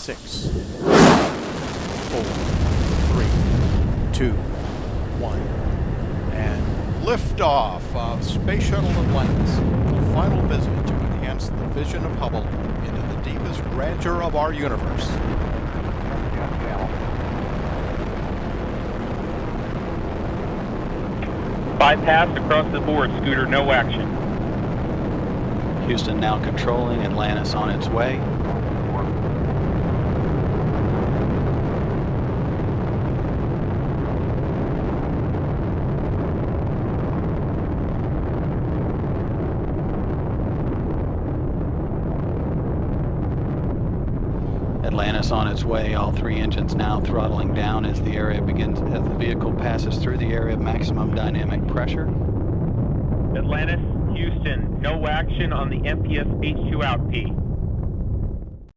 6, 4, 3, 2, 1. And liftoff of Space Shuttle Atlantis. A final visit to enhance the vision of Hubble into the deepest grandeur of our universe. Bypass across the board, Scooter, no action. Houston now controlling, Atlantis on its way. Atlantis on its way, all three engines now throttling down as the vehicle passes through the area of maximum dynamic pressure. Atlantis, Houston, no action on the MPS H2 out P.